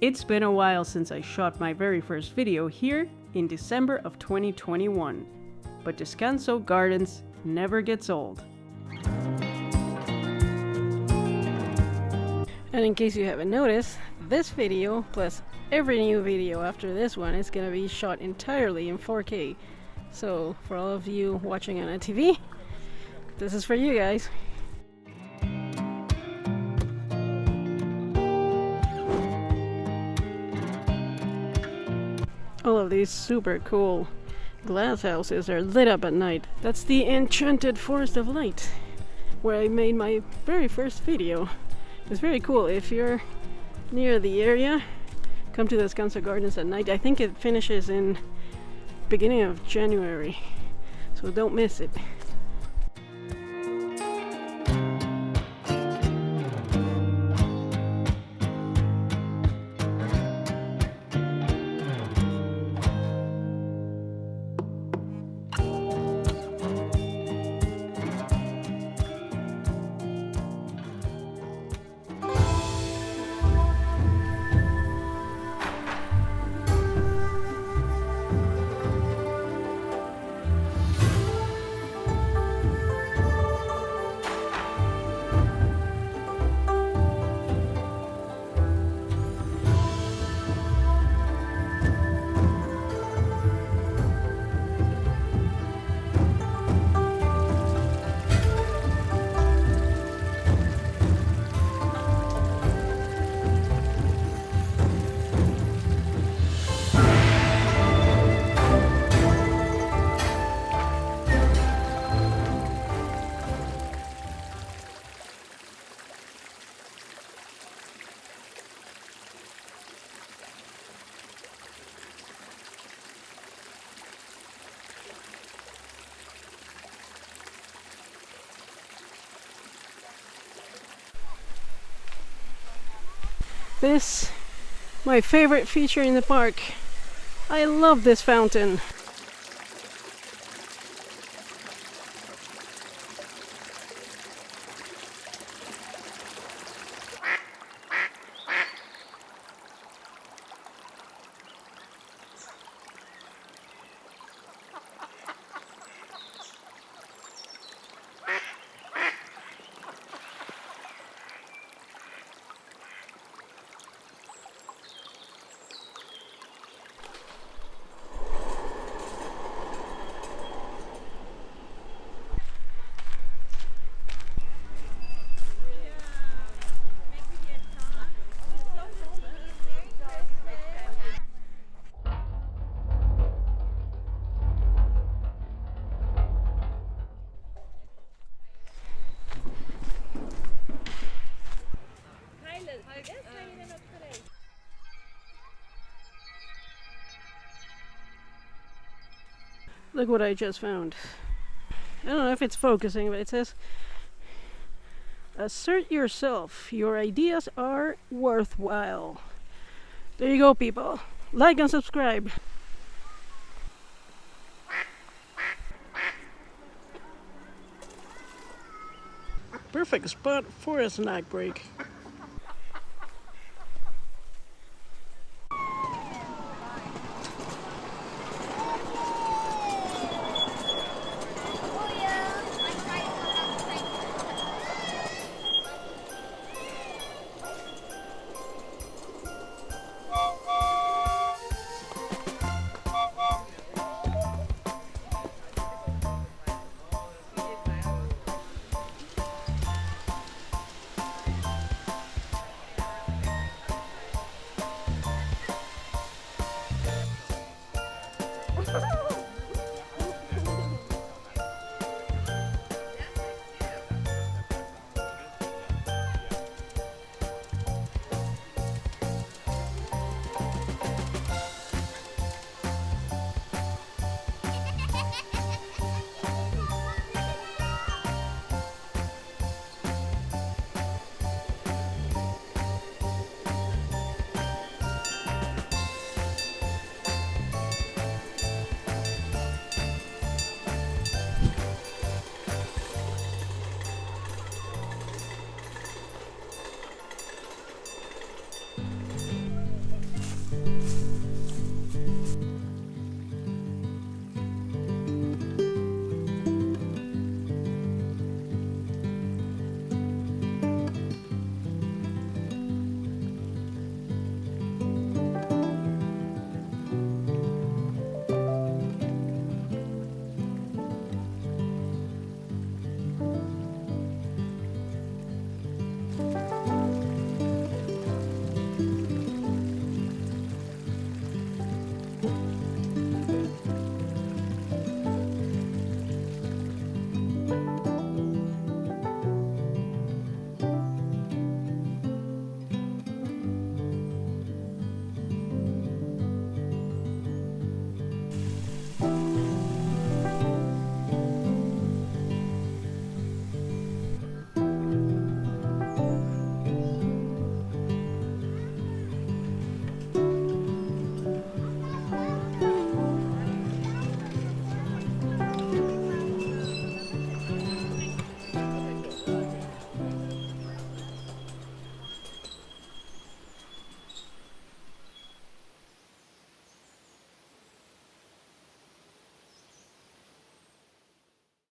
It's been a while since I shot my very first video here in December of 2021, but Descanso Gardens never gets old. And in case you haven't noticed, this video plus every new video after this one is gonna be shot entirely in 4K. So for all of you watching on a TV, this is for you guys. All of these super cool glass houses are lit up at night. That's the enchanted forest of light, where I made my very first video. It's very cool. If you're near the area, come to the Descanso Gardens at night. I think it finishes in beginning of January, so don't miss it. This, my favorite feature in the park. I love this fountain. Look what I just found. I don't know if it's focusing, but it says, "Assert yourself. Your ideas are worthwhile." There you go, people. Like and subscribe. Perfect spot for a snack break.